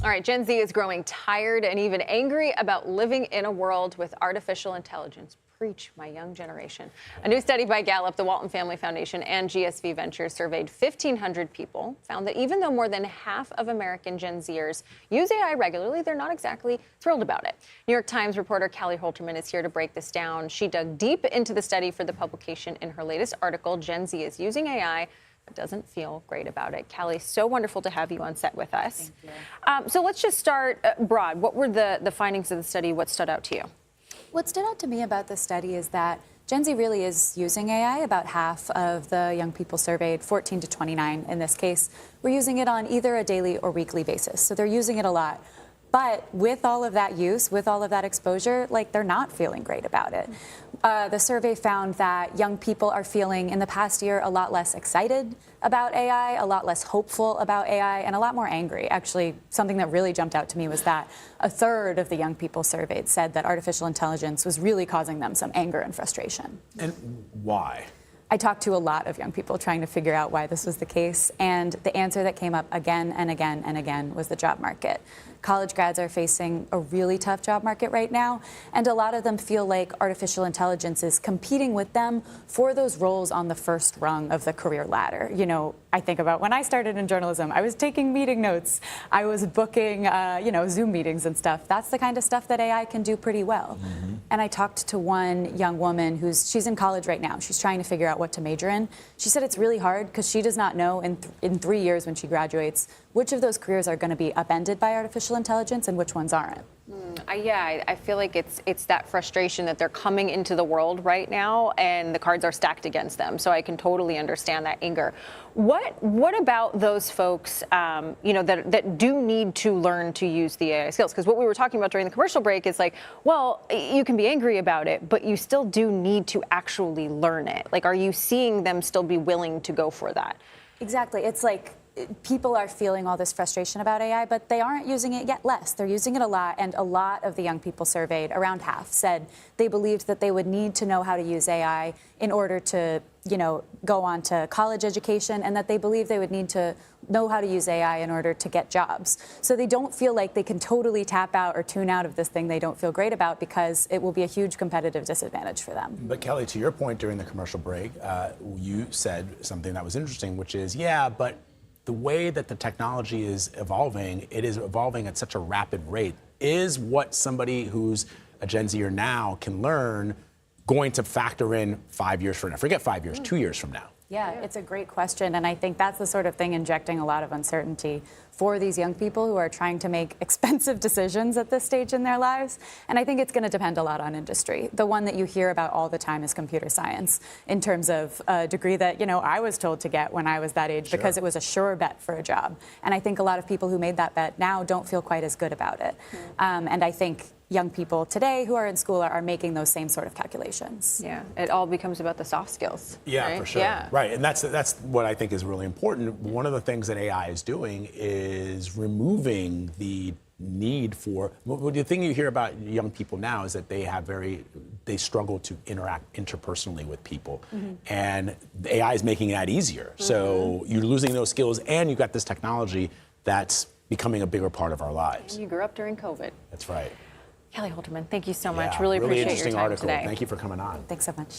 All right, Gen Z is growing tired and even angry about living in a world with artificial intelligence. Preach, my young generation. A new study by Gallup, the Walton Family Foundation, and GSV Ventures surveyed 1,500 people, found that even though more than half of American Gen Zers use AI regularly, they're not exactly thrilled about it. New York Times reporter Callie Holtermann is here to break this down. She dug deep into the study for the publication in her latest article, Gen Z is Using AI, but doesn't feel great about it. Callie, so wonderful to have you on set with us. Thank you. So let's just start broad. What were the findings of the study? What stood out to you? What stood out to me about this study is that Gen Z really is using AI. About half of the young people surveyed, 14 to 29 in this case, were using it on either a daily or weekly basis. So they're using it a lot. But with all of that use, with all of that exposure, they're not feeling great about it. The survey found that young people are feeling in the past year a lot less excited about AI, a lot less hopeful about AI, and a lot more angry. Actually, something that really jumped out to me was that a third of the young people surveyed said that artificial intelligence was really causing them some anger and frustration. And why? I talked to a lot of young people trying to figure out why this was the case, and the answer that came up again and again and again was the job market. College grads are facing a really tough job market right now, and a lot of them feel like artificial intelligence is competing with them for those roles on the first rung of the career ladder. You know, I think about when I started in journalism, I was taking meeting notes, I was booking, Zoom meetings and stuff. That's the kind of stuff that AI can do pretty well. Mm-hmm. And I talked to one young woman she's in college right now. She's trying to figure out what to major in. She said it's really hard because she does not know in 3 years when she graduates which of those careers are going to be upended by artificial intelligence and which ones aren't. I feel like it's that frustration that they're coming into the world right now and the cards are stacked against them. So I can totally understand that anger. What about those folks, that do need to learn to use the AI skills? Because what we were talking about during the commercial break is well, you can be angry about it, but you still do need to actually learn it. Are you seeing them still be willing to go for that? Exactly. It's people are feeling all this frustration about AI, but they aren't using it yet less. They're using it a lot, and a lot of the young people surveyed, around half, said they believed that they would need to know how to use AI in order to, go on to college education, and that they believe they would need to know how to use AI in order to get jobs. So they don't feel like they can totally tap out or tune out of this thing they don't feel great about, because it will be a huge competitive disadvantage for them. But Kelly, to your point during the commercial break, you said something that was interesting, which is, but the way that the technology is evolving, it is evolving at such a rapid rate. Is what somebody who's a Gen Zer now can learn going to factor in 5 years from now? Forget 5 years, 2 years from now. Yeah, it's a great question, and I think that's the sort of thing injecting a lot of uncertainty for these young people who are trying to make expensive decisions at this stage in their lives. And I think it's going to depend a lot on industry. The one that you hear about all the time is computer science, in terms of a degree that, I was told to get when I was that age, because it was a sure bet for a job. And I think a lot of people who made that bet now don't feel quite as good about it. And I think young people today who are in school are making those same sort of calculations. Yeah, it all becomes about the soft skills. Yeah, right? For sure. Yeah. Right, and that's what I think is really important. One of the things that AI is doing is removing the need for, the thing you hear about young people now is that they struggle to interact interpersonally with people. Mm-hmm. And the AI is making that easier. Mm-hmm. So you're losing those skills, and you've got this technology that's becoming a bigger part of our lives. And you grew up during COVID. That's right. Callie Holtermann, thank you so much. Really appreciate your time article. today. Thank you for coming on. Thanks so much.